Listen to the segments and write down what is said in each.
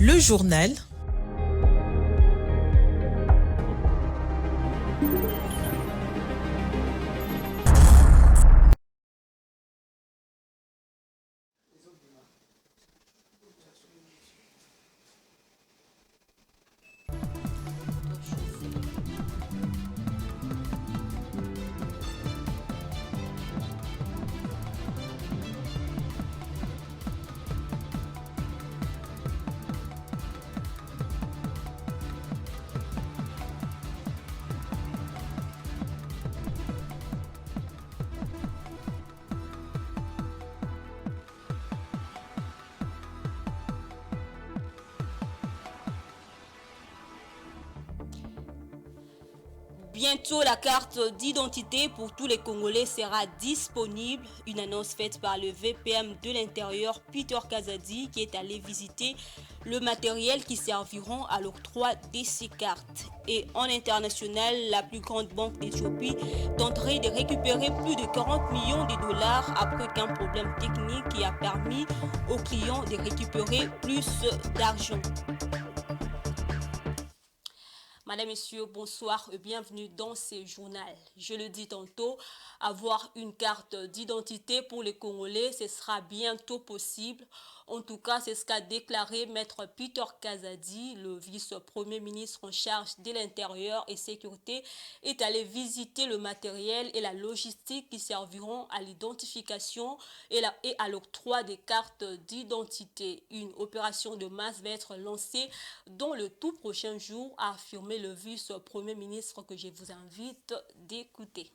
Le journal. Bientôt, la carte d'identité pour tous les Congolais sera disponible. Une annonce faite par le VPM de l'Intérieur, Peter Kazadi, qui est allé visiter le matériel qui serviront à l'octroi de ces cartes. Et en international, la plus grande banque d'Éthiopie tenterait de récupérer plus de 40 millions de dollars après qu'un problème technique qui a permis aux clients de récupérer plus d'argent. Madame, Messieurs, bonsoir et bienvenue dans ce journal. Je le dis tantôt, avoir une carte d'identité pour les Congolais, ce sera bientôt possible. En tout cas, c'est ce qu'a déclaré Maître Peter Kazadi, le vice-premier ministre en charge de l'Intérieur et Sécurité, est allé visiter le matériel et la logistique qui serviront à l'identification et à l'octroi des cartes d'identité. Une opération de masse va être lancée dans le tout prochain jour, a affirmé le vice-premier ministre que je vous invite d'écouter.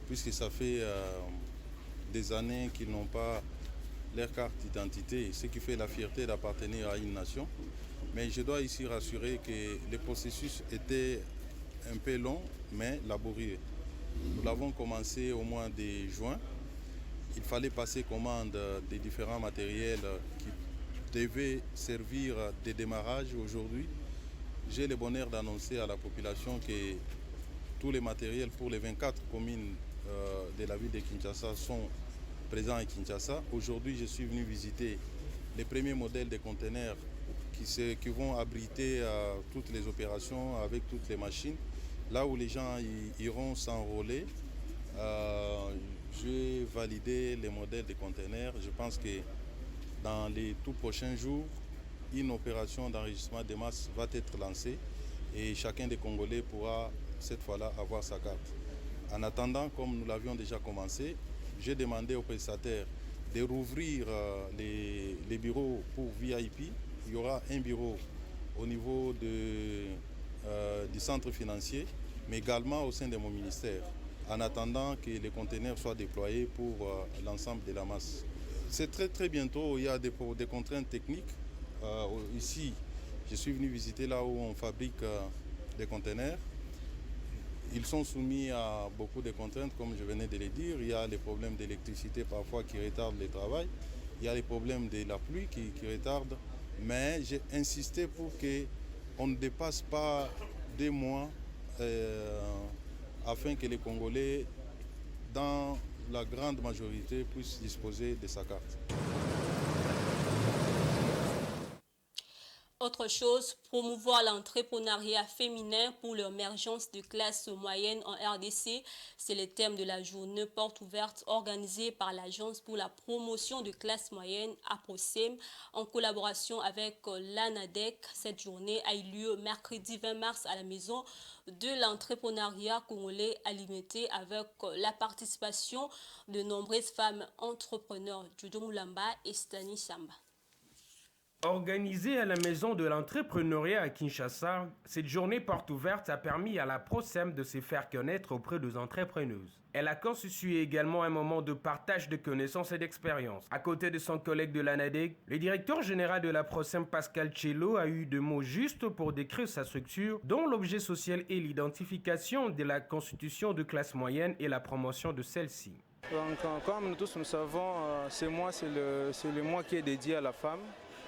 Puisque ça fait des années qu'ils n'ont pas leur carte d'identité, ce qui fait la fierté d'appartenir à une nation. Mais je dois ici rassurer que le processus était un peu long, mais laborieux. Nous l'avons commencé au mois de juin. Il fallait passer commande des différents matériels qui devaient servir de démarrage aujourd'hui. J'ai le bonheur d'annoncer à la population que tous les matériels pour les 24 communes de la ville de Kinshasa sont présents à Kinshasa. Aujourd'hui, je suis venu visiter les premiers modèles de conteneurs qui vont abriter toutes les opérations avec toutes les machines. Là où les gens iront s'enrôler, j'ai validé les modèles de conteneurs. Je pense que dans les tout prochains jours, une opération d'enregistrement de masse va être lancée et chacun des Congolais pourra cette fois-là avoir sa carte. En attendant, comme nous l'avions déjà commencé, j'ai demandé aux prestataires de rouvrir les bureaux pour VIP. Il y aura un bureau au niveau du centre financier, mais également au sein de mon ministère, en attendant que les conteneurs soient déployés pour l'ensemble de la masse. C'est très bientôt, il y a des contraintes techniques. Ici, je suis venu visiter là où on fabrique des conteneurs. Ils sont soumis à beaucoup de contraintes, comme je venais de le dire. Il y a les problèmes d'électricité parfois qui retardent le travail. Il y a les problèmes de la pluie qui retardent. Mais j'ai insisté pour qu'on ne dépasse pas 2 mois afin que les Congolais, dans la grande majorité, puissent disposer de sa carte. Autre chose, promouvoir l'entrepreneuriat féminin pour l'émergence de classes moyennes en RDC. C'est le thème de la journée porte ouverte organisée par l'Agence pour la promotion de classes moyennes APROCEM en collaboration avec l'ANADEC. Cette journée a eu lieu mercredi 20 mars à la maison de l'entrepreneuriat congolais alimenté avec la participation de nombreuses femmes entrepreneurs, Judo Moulamba et Stani Samba. Organisée à la Maison de l'entrepreneuriat à Kinshasa, cette journée porte ouverte a permis à la PROCEM de se faire connaître auprès des entrepreneuses. Elle a constitué également un moment de partage de connaissances et d'expériences. À côté de son collègue de l'ANADEC, le directeur général de la PROCEM, Pascal Tchello, a eu de mots justes pour décrire sa structure, dont l'objet social est l'identification de la constitution de classe moyenne et la promotion de celle-ci. Donc, comme nous tous nous savons, ce mois, c'est le mois qui est dédié à la femme.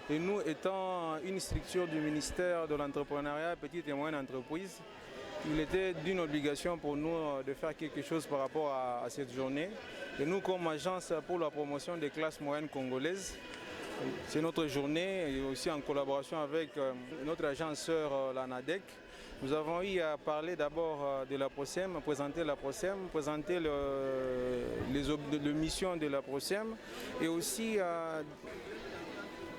Et nous, étant une structure du ministère de l'entrepreneuriat, petite et moyenne entreprise, Il était d'une obligation pour nous de faire quelque chose par rapport à cette journée. Et nous, comme agence pour la promotion des classes moyennes congolaises, c'est notre journée et aussi en collaboration avec notre agence sœur, la NADEC. Nous avons eu à parler d'abord de la PROSEM, présenter la PROSEM, présenter les missions de la PROSEM et aussi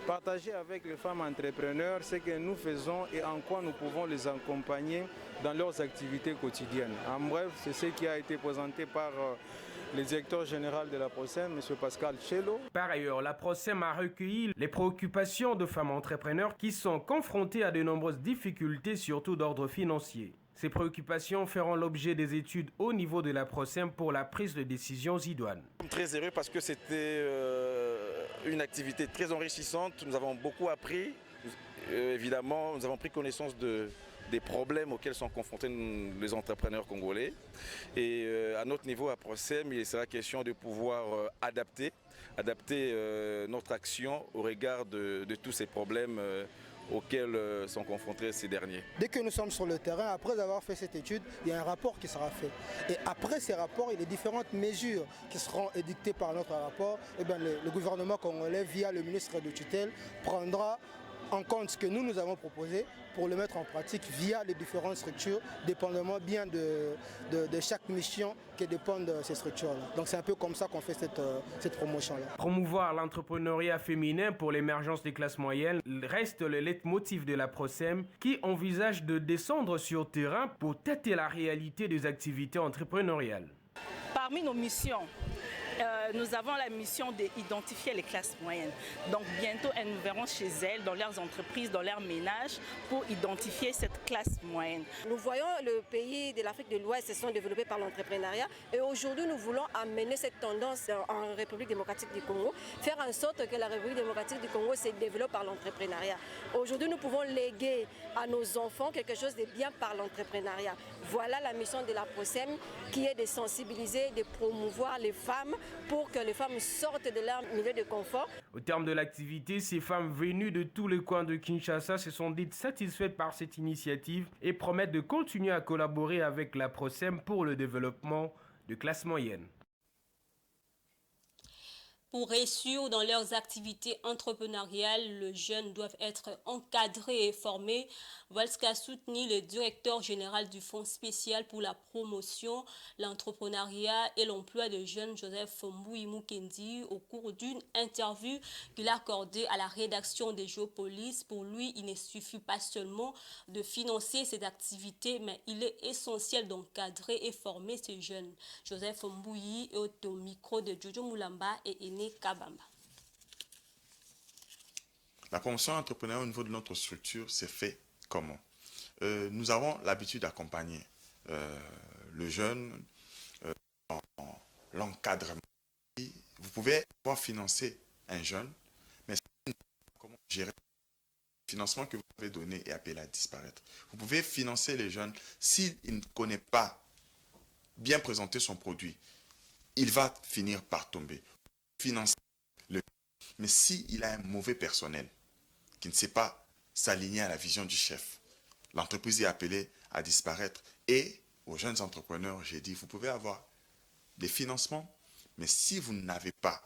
partager avec les femmes entrepreneurs ce que nous faisons et en quoi nous pouvons les accompagner dans leurs activités quotidiennes. En bref, c'est ce qui a été présenté par le directeur général de la PROSEM, M. Pascal Chello. Par ailleurs, la PROSEM a recueilli les préoccupations de femmes entrepreneurs qui sont confrontées à de nombreuses difficultés, surtout d'ordre financier. Ces préoccupations feront l'objet des études au niveau de la PROSEM pour la prise de décisions idoines. Je suis très heureux parce que c'était une activité très enrichissante. Nous avons beaucoup appris. Évidemment, nous avons pris connaissance des problèmes auxquels sont confrontés les entrepreneurs congolais. Et à notre niveau, à PROSEM, il sera question de pouvoir adapter notre action au regard de tous ces problèmes auxquels sont confrontés ces derniers. Dès que nous sommes sur le terrain, après avoir fait cette étude, il y a un rapport qui sera fait. Et après ces rapports, il y a les différentes mesures qui seront édictées par notre rapport. Et bien, le gouvernement congolais, via le ministre de tutelle, prendra en compte ce que nous avons proposé pour le mettre en pratique via les différentes structures, dépendamment bien de chaque mission qui dépend de ces structures-là. Donc c'est un peu comme ça qu'on fait cette promotion-là. Promouvoir l'entrepreneuriat féminin pour l'émergence des classes moyennes reste le leitmotiv de la PROSEM qui envisage de descendre sur terrain pour tâter la réalité des activités entrepreneuriales. Parmi nos missions, nous avons la mission d'identifier les classes moyennes. Donc bientôt, elles nous verront chez elles, dans leurs entreprises, dans leurs ménages, pour identifier cette classe moyenne. Nous voyons le pays de l'Afrique de l'Ouest se sont développés par l'entrepreneuriat et aujourd'hui, nous voulons amener cette tendance en République démocratique du Congo, faire en sorte que la République démocratique du Congo se développe par l'entrepreneuriat. Aujourd'hui, nous pouvons léguer à nos enfants quelque chose de bien par l'entrepreneuriat. Voilà la mission de la PROSEM qui est de sensibiliser, de promouvoir les femmes pour que les femmes sortent de leur milieu de confort. Au terme de l'activité, ces femmes venues de tous les coins de Kinshasa se sont dites satisfaites par cette initiative et promettent de continuer à collaborer avec la PROSEM pour le développement de classes moyennes. Pour réussir dans leurs activités entrepreneuriales, les jeunes doivent être encadrés et formés. Voilà ce qu'a soutenu le directeur général du Fonds spécial pour la promotion, l'entrepreneuriat et l'emploi des jeunes, Joseph Mboui Mukendi, au cours d'une interview qu'il a accordée à la rédaction des Géopolis. Pour lui, il ne suffit pas seulement de financer ces activités, mais il est essentiel d'encadrer et former ces jeunes. Joseph Mboui est au micro de Jojo Moulamba et Kabamba. La promotion entrepreneuriale au niveau de notre structure, c'est fait comment? Nous avons l'habitude d'accompagner le jeune dans l'encadrement. Vous pouvez pouvoir financer un jeune, mais comment gérer le financement que vous avez donné est appelé à disparaître. Vous pouvez financer les jeunes s'il ne connaît pas bien présenter son produit. Il va finir par tomber. Financer mais s'il a un mauvais personnel qui ne sait pas s'aligner à la vision du chef, l'entreprise est appelée à disparaître. Et aux jeunes entrepreneurs, j'ai dit, vous pouvez avoir des financements, mais si vous n'avez pas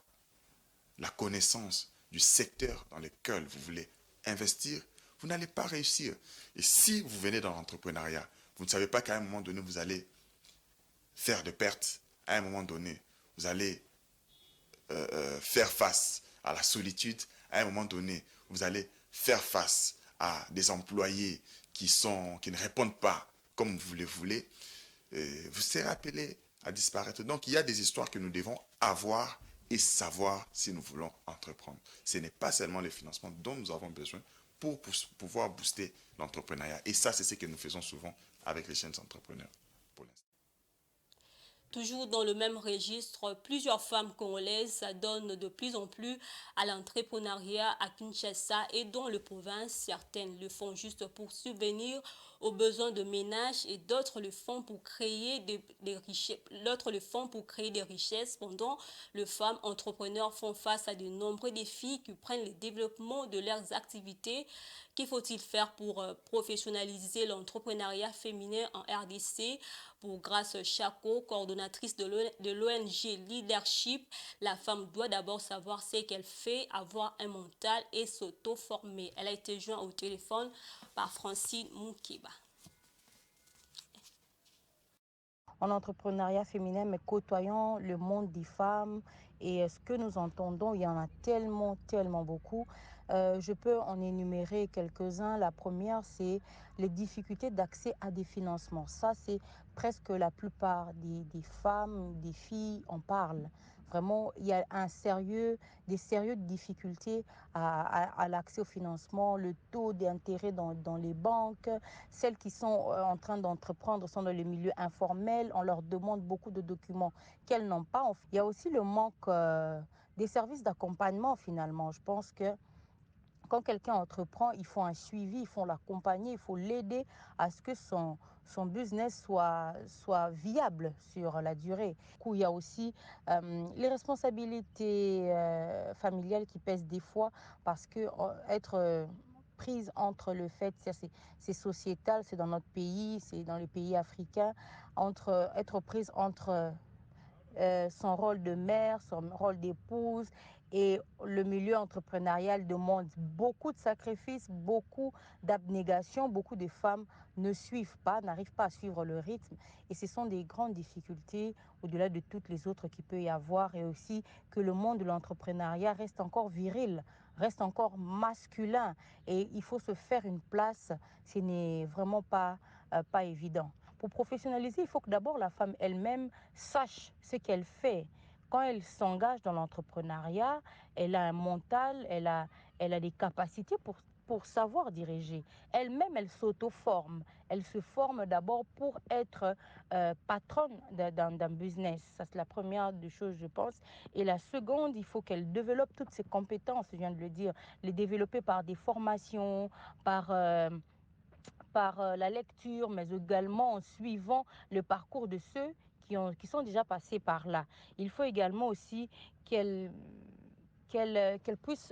la connaissance du secteur dans lequel vous voulez investir, vous n'allez pas réussir. Et si vous venez dans l'entrepreneuriat, vous ne savez pas qu'à un moment donné, vous allez faire de pertes. À un moment donné, vous allez faire face à la solitude. À un moment donné, vous allez faire face à des employés qui ne répondent pas comme vous le voulez. Vous serez appelé à disparaître. Donc, il y a des histoires que nous devons avoir et savoir si nous voulons entreprendre. Ce n'est pas seulement les financements dont nous avons besoin pour pouvoir booster l'entrepreneuriat. Et ça, c'est ce que nous faisons souvent avec les jeunes entrepreneurs pour l'instant. Toujours dans le même registre, plusieurs femmes congolaises s'adonnent de plus en plus à l'entrepreneuriat à Kinshasa et dans les provinces. Certaines le font juste pour subvenir aux besoins de ménages et d'autres le font pour créer des richesses. L'autre le font pour créer des richesses. Pendant les femmes entrepreneurs font face à de nombreux défis qui prennent le développement de leurs activités. Qu'il faut-il faire pour professionnaliser l'entrepreneuriat féminin en RDC? Pour Grace Chako, coordonnatrice de l'ONG Leadership, la femme doit d'abord savoir ce qu'elle fait, avoir un mental et s'auto-former. Elle a été jointe au téléphone par Francine Moukeba. En entrepreneuriat féminin, mais côtoyant le monde des femmes et ce que nous entendons, il y en a tellement, tellement beaucoup. Je peux en énumérer quelques-uns. La première, c'est les difficultés d'accès à des financements. Ça, c'est presque la plupart des femmes, des filles en parlent. Vraiment, il y a des sérieuses difficultés à l'accès au financement, le taux d'intérêt dans les banques. Celles qui sont en train d'entreprendre sont dans le milieu informel. On leur demande beaucoup de documents qu'elles n'ont pas. Il y a aussi le manque des services d'accompagnement finalement. Je pense que quand quelqu'un entreprend, il faut un suivi, il faut l'accompagner, il faut l'aider à ce que son business soit viable sur la durée. Il y a aussi les responsabilités familiales qui pèsent des fois parce que être prise entre le fait, c'est sociétal, c'est dans notre pays, c'est dans les pays africains, être prise entre son rôle de mère, son rôle d'épouse et le milieu entrepreneurial demande beaucoup de sacrifices, beaucoup d'abnégation. Beaucoup de femmes ne suivent pas, n'arrivent pas à suivre le rythme et ce sont des grandes difficultés au-delà de toutes les autres qu'il peut y avoir et aussi que le monde de l'entrepreneuriat reste encore viril, reste encore masculin et il faut se faire une place, ce n'est vraiment pas évident. Pour professionnaliser, il faut que d'abord la femme elle-même sache ce qu'elle fait. Quand elle s'engage dans l'entrepreneuriat, elle a un mental, elle a des capacités pour savoir diriger. Elle-même, elle s'auto-forme. Elle se forme d'abord pour être patronne d'un business. Ça, c'est la première des choses, je pense. Et la seconde, il faut qu'elle développe toutes ses compétences, je viens de le dire, les développer par des formations, par la lecture, mais également en suivant le parcours de ceux qui sont déjà passés par là. Il faut également aussi qu'elle puisse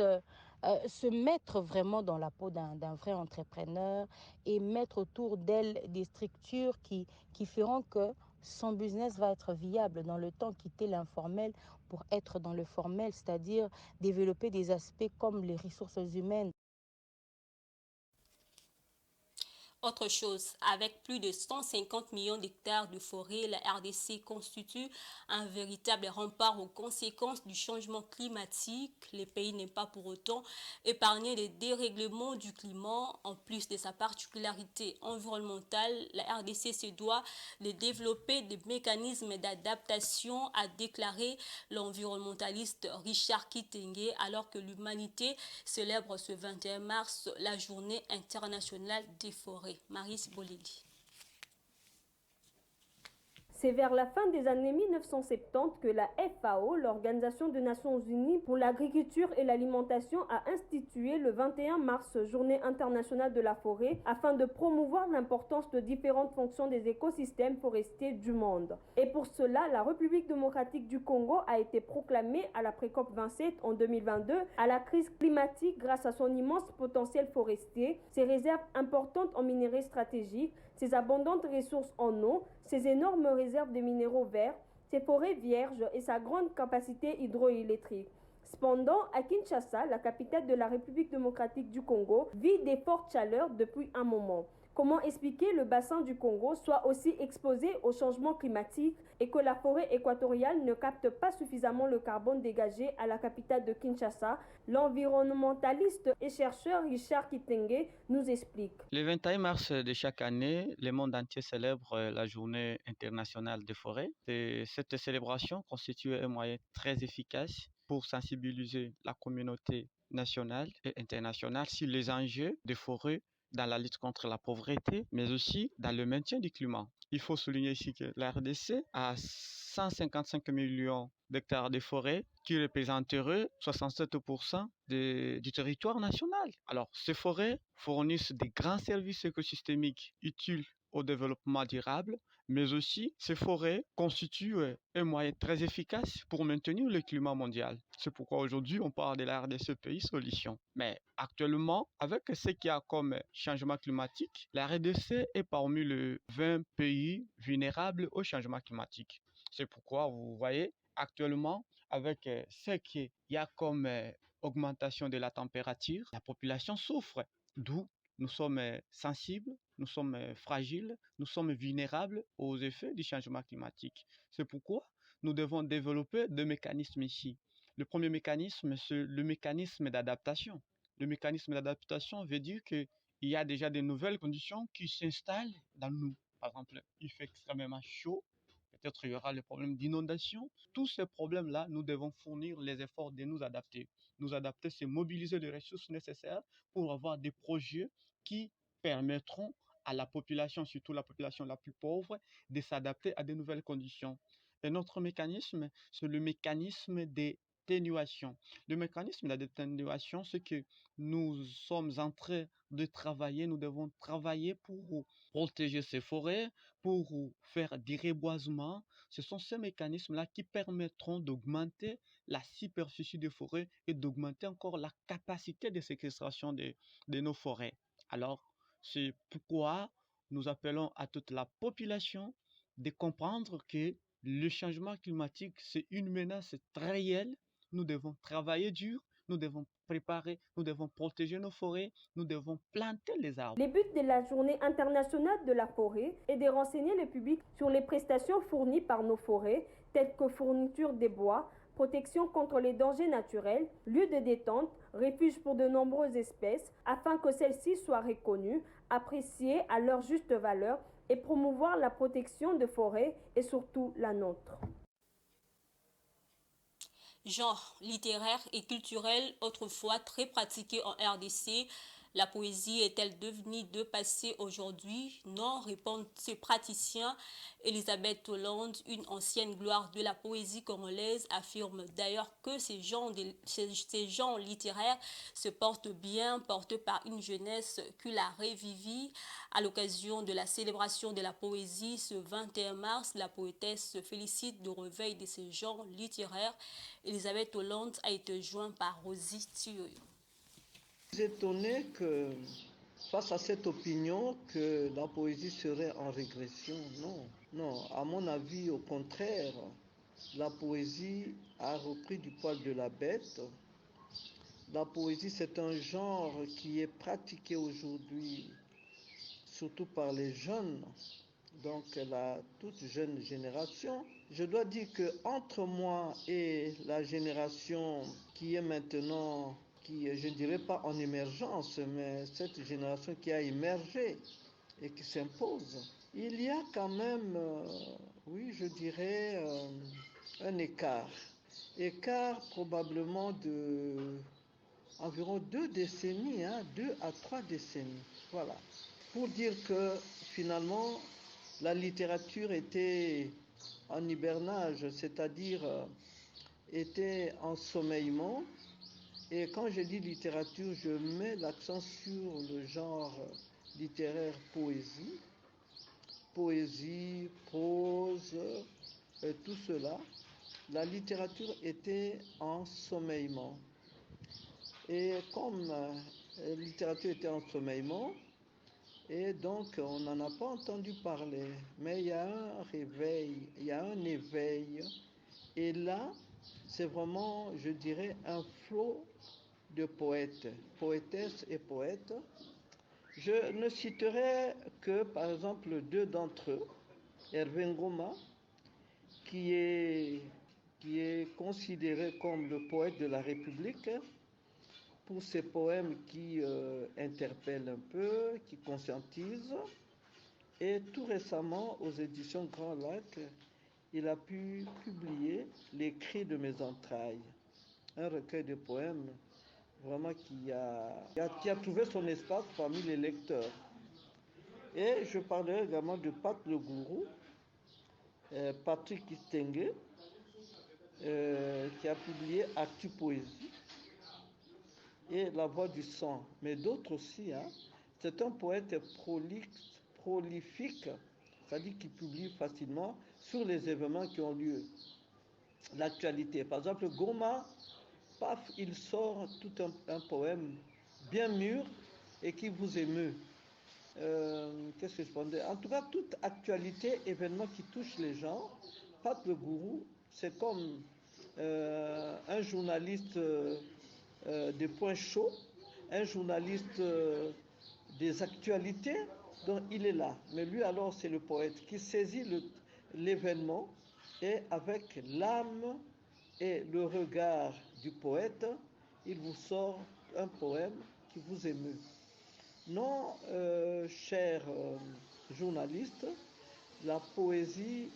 se mettre vraiment dans la peau d'un vrai entrepreneur et mettre autour d'elle des structures qui feront que son business va être viable dans le temps, quitter l'informel pour être dans le formel, c'est-à-dire développer des aspects comme les ressources humaines. Autre chose, avec plus de 150 millions d'hectares de forêt, la RDC constitue un véritable rempart aux conséquences du changement climatique. Le pays n'est pas pour autant épargné des dérèglements du climat. En plus de sa particularité environnementale, la RDC se doit de développer des mécanismes d'adaptation, a déclaré l'environnementaliste Richard Kitenge, alors que l'humanité célèbre ce 21 mars la journée internationale des forêts. Marie Siboledi. C'est vers la fin des années 1970 que la FAO, l'Organisation des Nations Unies pour l'agriculture et l'alimentation, a institué le 21 mars, Journée internationale de la forêt, afin de promouvoir l'importance de différentes fonctions des écosystèmes forestiers du monde. Et pour cela, la République démocratique du Congo a été proclamée à la pré-COP 27 en 2022 à la crise climatique grâce à son immense potentiel forestier, ses réserves importantes en minerais stratégiques, ses abondantes ressources en eau, ses énormes réserves de minéraux verts, ses forêts vierges et sa grande capacité hydroélectrique. Cependant, à Kinshasa, la capitale de la République démocratique du Congo, vit des fortes chaleurs depuis un moment. Comment expliquer le bassin du Congo soit aussi exposé au changement climatique et que la forêt équatoriale ne capte pas suffisamment le carbone dégagé à la capitale de Kinshasa? L'environnementaliste et chercheur Richard Kitenge nous explique. Le 21 mars de chaque année, le monde entier célèbre la journée internationale des forêts. Et cette célébration constitue un moyen très efficace pour sensibiliser la communauté nationale et internationale sur les enjeux des forêts dans la lutte contre la pauvreté, mais aussi dans le maintien du climat. Il faut souligner ici que la RDC a 155 millions d'hectares de forêt qui représenteraient 67% du territoire national. Alors, ces forêts fournissent des grands services écosystémiques utiles au développement durable, mais aussi ces forêts constituent un moyen très efficace pour maintenir le climat mondial. C'est pourquoi aujourd'hui on parle de la RDC pays solution. Mais actuellement, avec ce qu'il y a comme changement climatique, la RDC est parmi les 20 pays vulnérables au changement climatique. C'est pourquoi vous voyez actuellement avec ce qu'il y a comme augmentation de la température, la population souffre, d'où nous sommes sensibles, nous sommes fragiles, nous sommes vulnérables aux effets du changement climatique. C'est pourquoi nous devons développer deux mécanismes ici. Le premier mécanisme, c'est le mécanisme d'adaptation. Le mécanisme d'adaptation veut dire qu'il y a déjà de nouvelles conditions qui s'installent dans nous. Par exemple, il fait extrêmement chaud, peut-être il y aura le problème d'inondation. Tous ces problèmes-là, nous devons fournir les efforts de nous adapter. Nous adapter, c'est mobiliser les ressources nécessaires pour avoir des projets qui permettront à la population, surtout la population la plus pauvre, de s'adapter à de nouvelles conditions. Et notre mécanisme, c'est le mécanisme d'atténuation. Le mécanisme d'atténuation, c'est que nous sommes en train de travailler, nous devons travailler pour protéger ces forêts, pour faire du reboisement. Ce sont ces mécanismes-là qui permettront d'augmenter la superficie des forêts et d'augmenter encore la capacité de séquestration de nos forêts. Alors, c'est pourquoi nous appelons à toute la population de comprendre que le changement climatique, c'est une menace très réelle. Nous devons travailler dur, nous devons préparer, nous devons protéger nos forêts, nous devons planter les arbres. Le but de la Journée internationale de la forêt est de renseigner le public sur les prestations fournies par nos forêts, telles que fourniture des bois, protection contre les dangers naturels, lieux de détente, refuge pour de nombreuses espèces, afin que celles-ci soient reconnues, appréciées à leur juste valeur et promouvoir la protection des forêts et surtout la nôtre. Genre littéraire et culturel, autrefois très pratiqué en RDC, la poésie est-elle devenue de passé aujourd'hui? Non, répondent ses praticiens. Elisabeth Hollande, une ancienne gloire de la poésie congolaise, affirme d'ailleurs que ces genres littéraires se portent bien, portés par une jeunesse qui la revivit. À l'occasion de la célébration de la poésie ce 21 mars, la poétesse se félicite du réveil de ces genres littéraires. Elisabeth Hollande a été jointe par Rosie Thioyo. Je suis étonné que, face à cette opinion, que la poésie serait en régression. Non, à mon avis, au contraire, la poésie a repris du poil de la bête. La poésie, c'est un genre qui est pratiqué aujourd'hui, surtout par les jeunes, donc la toute jeune génération. Je dois dire que entre moi et la génération qui est maintenant, je ne dirais pas en émergence, mais cette génération qui a émergé et qui s'impose, il y a quand même, oui, je dirais, un écart. Écart probablement de environ 2 décennies, 2 à 3 décennies. Voilà. Pour dire que finalement, la littérature était en hibernage, c'est-à-dire était en sommeillement. Et quand je dis littérature, je mets l'accent sur le genre littéraire poésie, prose, tout cela. La littérature était en sommeillement. Et comme la littérature était en sommeillement, et donc on n'en a pas entendu parler, mais il y a un réveil, il y a un éveil. Et là, c'est vraiment, je dirais, un flot de poètes, poétesses et poètes. Je ne citerai que, par exemple, 2 d'entre eux. Hervé Ngoma, qui est considéré comme le poète de la République pour ses poèmes qui interpellent un peu, qui conscientisent. Et tout récemment, aux éditions Grand Lac, il a pu publier Les cris de mes entrailles, un recueil de poèmes vraiment qui a trouvé son espace parmi les lecteurs. Et je parlerai également de Pat Le Gourou, Patrick Istengue, qui a publié Actu Poésie et La Voix du Sang, mais d'autres aussi. C'est un poète prolifique, c'est-à-dire qui publie facilement sur les événements qui ont lieu, l'actualité. Par exemple, Goma, paf, il sort tout un poème bien mûr et qui vous émeut. Qu'est-ce que je peux dire? En tout cas, toute actualité, événement qui touche les gens, Pat Le Gourou, c'est comme un journaliste des points chauds, un journaliste des actualités, donc il est là. Mais lui alors, c'est le poète qui saisit l'événement et avec l'âme et le regard du poète, il vous sort un poème qui vous émeut. Non, cher journaliste, la poésie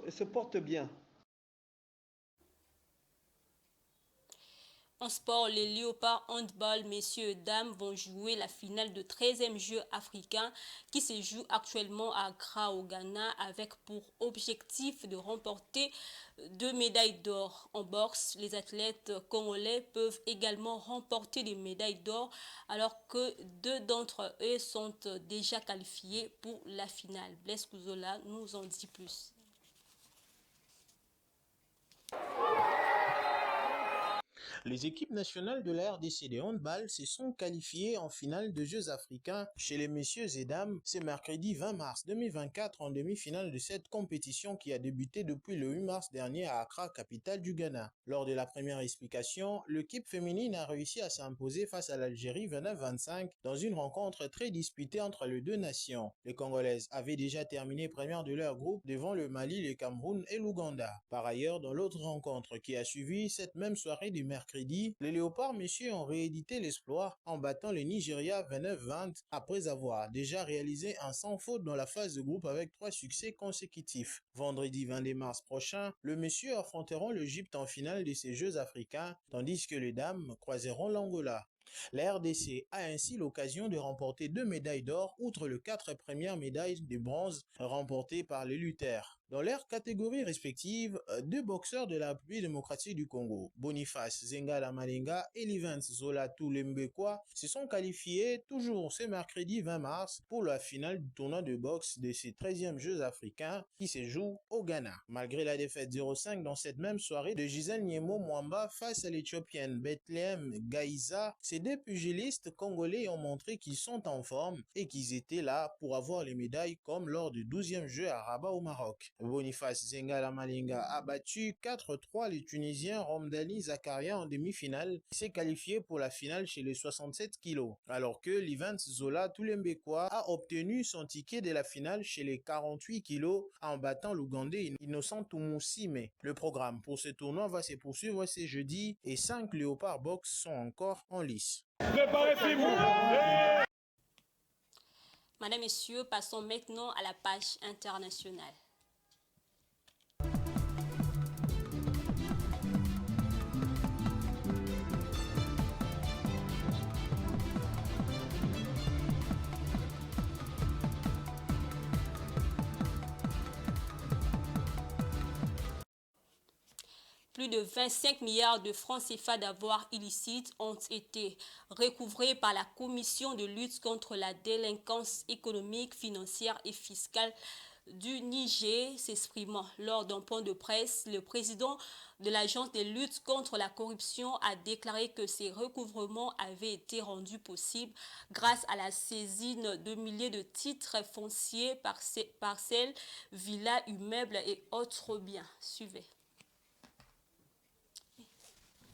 se porte bien. En sport, les Léopards handball messieurs et dames vont jouer la finale de 13e Jeux africains qui se joue actuellement à Accra au Ghana avec pour objectif de remporter 2 médailles d'or. En boxe, les athlètes congolais peuvent également remporter des médailles d'or alors que 2 d'entre eux sont déjà qualifiés pour la finale. Blaise Kouzola nous en dit plus. Les équipes nationales de la RDC de handball se sont qualifiées en finale de Jeux africains chez les messieurs et dames ce mercredi 20 mars 2024 en demi-finale de cette compétition qui a débuté depuis le 8 mars dernier à Accra, capitale du Ghana. Lors de la première explication, l'équipe féminine a réussi à s'imposer face à l'Algérie 29-25 dans une rencontre très disputée entre les deux nations. Les Congolaises avaient déjà terminé première de leur groupe devant le Mali, le Cameroun et l'Ouganda. Par ailleurs, dans l'autre rencontre qui a suivi cette même soirée du mercredi, les Léopards messieurs ont réédité l'exploit en battant le Nigeria 29-20 après avoir déjà réalisé un sans faute dans la phase de groupe avec 3 succès consécutifs. Vendredi 22 mars prochain, les messieurs affronteront l'Égypte en finale de ces Jeux africains, tandis que les dames croiseront l'Angola. La RDC a ainsi l'occasion de remporter 2 médailles d'or, outre les 4 premières médailles de bronze remportées par les lutteurs. Dans leurs catégories respectives, 2 boxeurs de la République démocratique du Congo, Boniface Zengala Malenga et Livens Zola Tulembekwa, se sont qualifiés toujours ce mercredi 20 mars pour la finale du tournoi de boxe de ces 13e Jeux africains qui se jouent au Ghana. Malgré la défaite 0-5 dans cette même soirée de Gisèle Niemo Mwamba face à l'Éthiopienne Bethlehem Gaïza, ces 2 pugilistes congolais ont montré qu'ils sont en forme et qu'ils étaient là pour avoir les médailles comme lors du 12e jeu à Rabat au Maroc. Boniface Zengala Malenga a battu 4-3 les Tunisiens Romdani Zakaria en demi-finale et s'est qualifié pour la finale chez les 67 kg, alors que Livens Zola Tulembekwa a obtenu son ticket de la finale chez les 48 kg en battant l'Ougandais Innocent Tumusime. Le programme pour ce tournoi va se poursuivre ce jeudi et 5 Léopards Box sont encore en lice. Madame, Messieurs, passons maintenant à la page internationale. Plus de 25 milliards de francs CFA d'avoirs illicites ont été recouvrés par la Commission de lutte contre la délinquance économique, financière et fiscale du Niger. S'exprimant lors d'un point de presse, le président de l'agence de lutte contre la corruption a déclaré que ces recouvrements avaient été rendus possibles grâce à la saisine de milliers de titres fonciers, parcelles, villas, immeubles et autres biens. Suivez.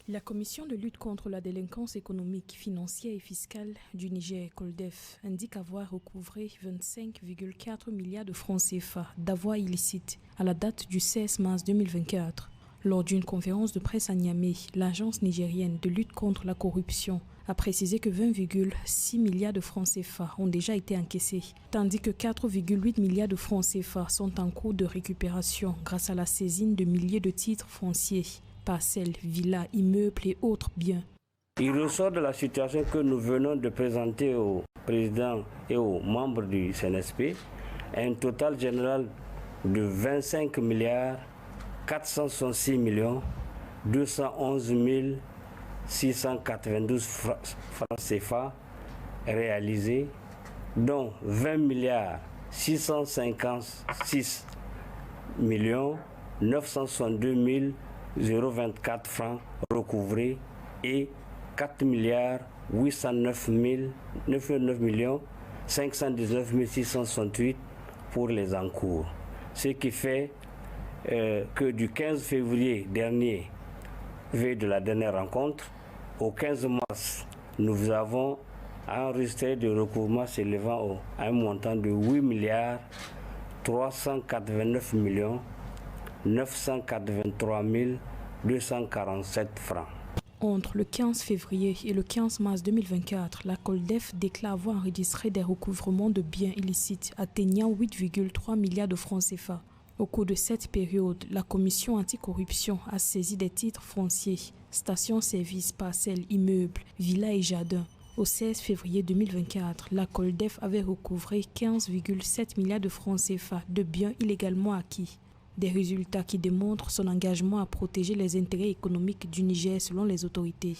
La Commission de lutte contre la délinquance économique, financière et fiscale du Niger, COLDEF, indique avoir recouvré 25,4 milliards de francs CFA d'avoirs illicites à la date du 16 mars 2024. Lors d'une conférence de presse à Niamey, l'agence nigérienne de lutte contre la corruption a précisé que 20,6 milliards de francs CFA ont déjà été encaissés, tandis que 4,8 milliards de francs CFA sont en cours de récupération grâce à la saisine de milliers de titres fonciers, parcelles, villas, immeubles et autres biens. Il ressort de la situation que nous venons de présenter au président et aux membres du CNSP un total général de 25 milliards 466 millions 211 692 francs CFA réalisés, dont 20 milliards 656 millions 962 024 francs recouvrés et 4 milliards 809 millions 519 668 pour les encours. Ce qui fait que du 15 février dernier, veille de la dernière rencontre, au 15 mars, nous avons enregistré des recouvrements s'élevant à un montant de 8 milliards 389 millions 983 247 francs. Entre le 15 février et le 15 mars 2024, la COLDEF déclare avoir enregistré des recouvrements de biens illicites atteignant 8,3 milliards de francs CFA. Au cours de cette période, la Commission anticorruption a saisi des titres fonciers, stations-service, parcelles, immeubles, villas et jardins. Au 16 février 2024, la COLDEF avait recouvré 15,7 milliards de francs CFA de biens illégalement acquis. Des résultats qui démontrent son engagement à protéger les intérêts économiques du Niger selon les autorités.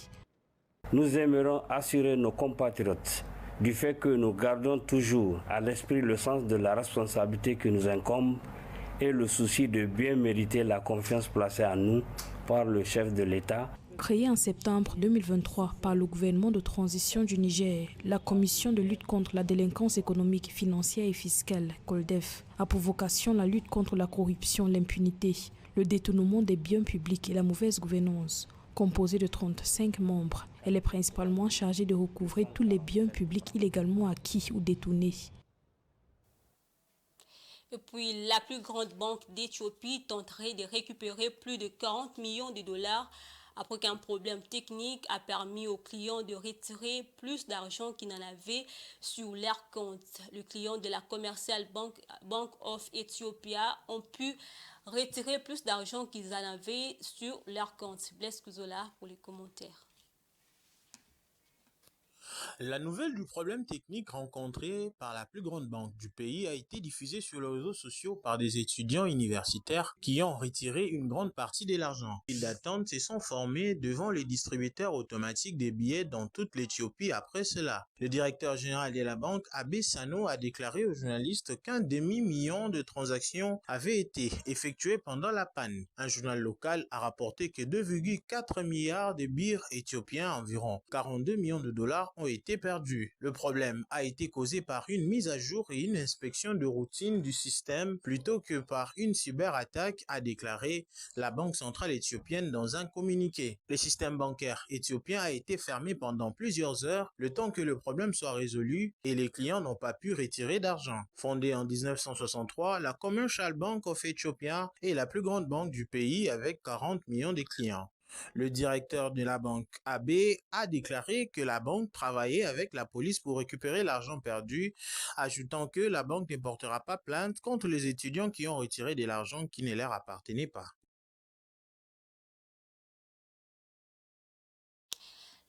Nous aimerons assurer nos compatriotes du fait que nous gardons toujours à l'esprit le sens de la responsabilité qui nous incombe et le souci de bien mériter la confiance placée en nous par le chef de l'État. Créée en septembre 2023 par le gouvernement de transition du Niger, la Commission de lutte contre la délinquance économique, financière et fiscale, COLDEF, a pour vocation la lutte contre la corruption, l'impunité, le détournement des biens publics et la mauvaise gouvernance. Composée de 35 membres, elle est principalement chargée de recouvrer tous les biens publics illégalement acquis ou détournés. Et puis, la plus grande banque d'Éthiopie tenterait de récupérer plus de 40 millions de dollars après qu'un problème technique a permis aux clients de retirer plus d'argent qu'ils n'en avaient sur leur compte. Les clients de la Commercial Bank of Ethiopia ont pu retirer plus d'argent qu'ils en avaient sur leur compte. Blaise Kuzola pour les commentaires. La nouvelle du problème technique rencontré par la plus grande banque du pays a été diffusée sur les réseaux sociaux par des étudiants universitaires qui ont retiré une grande partie de l'argent. Les files d'attente se sont formées devant les distributeurs automatiques des billets dans toute l'Éthiopie après cela. Le directeur général de la banque, Abe Sano, a déclaré aux journalistes qu'un demi-million de transactions avaient été effectuées pendant la panne. Un journal local a rapporté que 2,4 milliards de birrs éthiopiens, environ 42 millions de dollars, ont été perdus. Le problème a été causé par une mise à jour et une inspection de routine du système plutôt que par une cyberattaque, a déclaré la Banque centrale éthiopienne dans un communiqué. Le système bancaire éthiopien a été fermé pendant plusieurs heures, le temps que le problème soit résolu et les clients n'ont pas pu retirer d'argent. Fondée en 1963, la Commercial Bank of Ethiopia est la plus grande banque du pays avec 40 millions de clients. Le directeur de la banque, Abe, a déclaré que la banque travaillait avec la police pour récupérer l'argent perdu, ajoutant que la banque ne portera pas plainte contre les étudiants qui ont retiré de l'argent qui ne leur appartenait pas.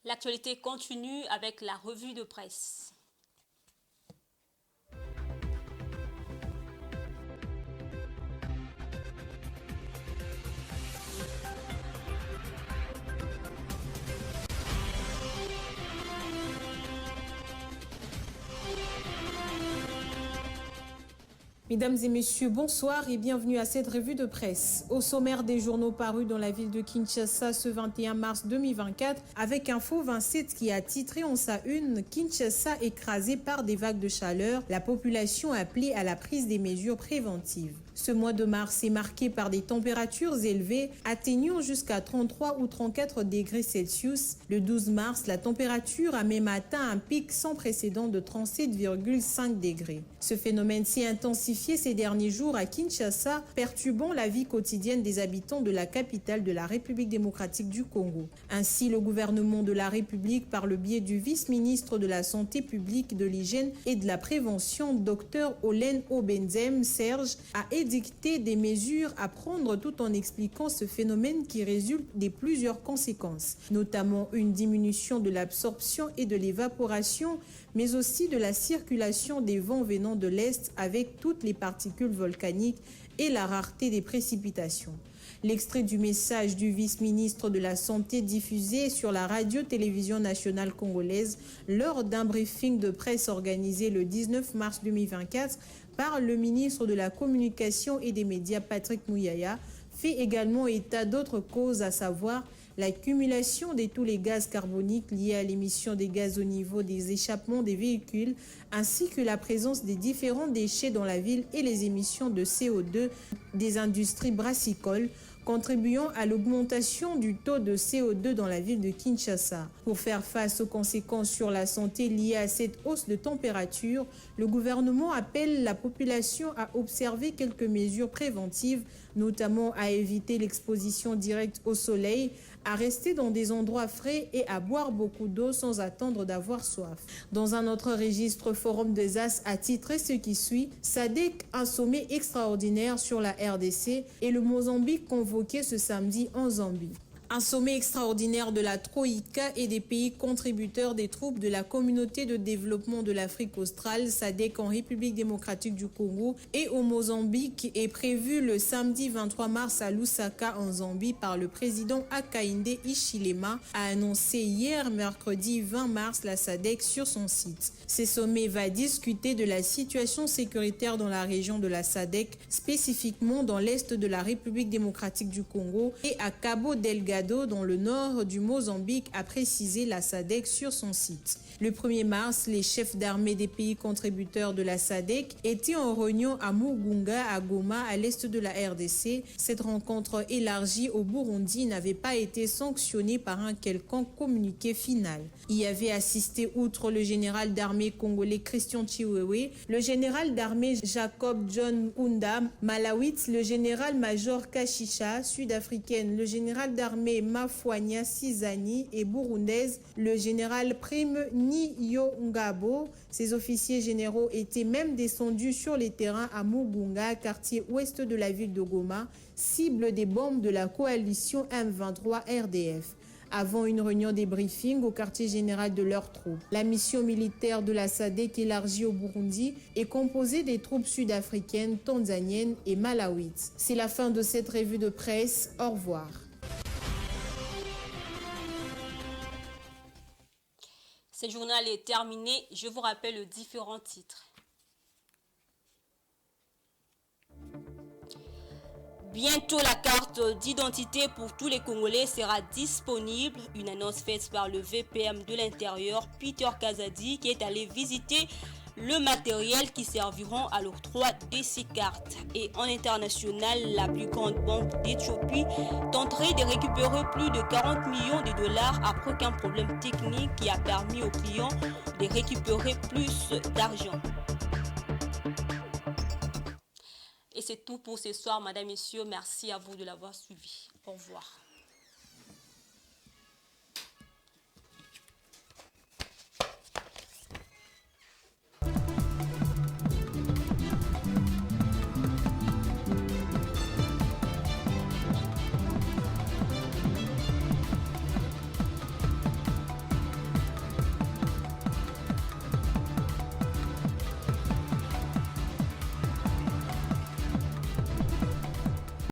L'actualité continue avec la revue de presse. Mesdames et messieurs, bonsoir et bienvenue à cette revue de presse. Au sommaire des journaux parus dans la ville de Kinshasa ce 21 mars 2024, avec Info 27 qui a titré en sa une « Kinshasa écrasée par des vagues de chaleur, la population appelée à la prise des mesures préventives ». Ce mois de mars est marqué par des températures élevées atteignant jusqu'à 33 ou 34 degrés Celsius. Le 12 mars, la température a même atteint un pic sans précédent de 37,5 degrés. Ce phénomène s'est intensifié intensifié ces derniers jours à Kinshasa, perturbant la vie quotidienne des habitants de la capitale de la République démocratique du Congo. Ainsi, le gouvernement de la République, par le biais du vice-ministre de la Santé publique, de l'Hygiène et de la Prévention, Dr Olen Obenzem Serge, a édicté des mesures à prendre tout en expliquant ce phénomène qui résulte de plusieurs conséquences, notamment une diminution de l'absorption et de l'évaporation, mais aussi de la circulation des vents venant de l'Est avec toutes les particules volcaniques et la rareté des précipitations. L'extrait du message du vice-ministre de la Santé diffusé sur la radio-télévision nationale congolaise lors d'un briefing de presse organisé le 19 mars 2024 par le ministre de la Communication et des Médias Patrick Mouyaya fait également état d'autres causes, à savoir l'accumulation de tous les gaz carboniques liés à l'émission des gaz au niveau des échappements des véhicules, ainsi que la présence des différents déchets dans la ville et les émissions de CO2 des industries brassicoles, contribuant à l'augmentation du taux de CO2 dans la ville de Kinshasa. Pour faire face aux conséquences sur la santé liées à cette hausse de température, le gouvernement appelle la population à observer quelques mesures préventives, notamment à éviter l'exposition directe au soleil, à rester dans des endroits frais et à boire beaucoup d'eau sans attendre d'avoir soif. Dans un autre registre, Forum des As a titré ce qui suit « SADC, un sommet extraordinaire sur la RDC et le Mozambique convoqué ce samedi en Zambie ». Un sommet extraordinaire de la Troïka et des pays contributeurs des troupes de la communauté de développement de l'Afrique australe, SADC, en République démocratique du Congo et au Mozambique est prévu le samedi 23 mars à Lusaka en Zambie par le président Hakainde Hichilema, a annoncé hier mercredi 20 mars la SADC sur son site. Ce sommet va discuter de la situation sécuritaire dans la région de la SADC, spécifiquement dans l'est de la République démocratique du Congo et à Cabo Delgado dans le nord du Mozambique, a précisé la SADC sur son site. Le 1er mars, les chefs d'armée des pays contributeurs de la SADC étaient en réunion à Mugunga, à Goma, à l'est de la RDC. Cette rencontre élargie au Burundi n'avait pas été sanctionnée par un quelconque communiqué final. Y avait assisté, outre le général d'armée congolais Christian Chiwewe, le général d'armée Jacob John Kunda, Malawite, le général-major Kashisha, sud-africaine, le général d'armée Mafwanya Sizani et burundaise, le général Prime Niyongabo. Ces officiers généraux étaient même descendus sur les terrains à Mugunga, quartier ouest de la ville de Goma, cible des bombes de la coalition M23 RDF. Avant une réunion des briefings au quartier général de leurs troupes. La mission militaire de la SADC élargie au Burundi est composée des troupes sud-africaines, tanzaniennes et malawites. C'est la fin de cette revue de presse. Au revoir. Ce journal est terminé. Je vous rappelle les différents titres. Bientôt, la carte d'identité pour tous les Congolais sera disponible. Une annonce faite par le VPM de l'Intérieur, Peter Kazadi, qui est allé visiter le matériel qui serviront à l'octroi de ces cartes. Et en international, la plus grande banque d'Éthiopie tenterait de récupérer plus de 40 millions de dollars après qu'un problème technique qui a permis aux clients de récupérer plus d'argent. Et c'est tout pour ce soir, madame, messieurs. Merci à vous de l'avoir suivi. Au revoir.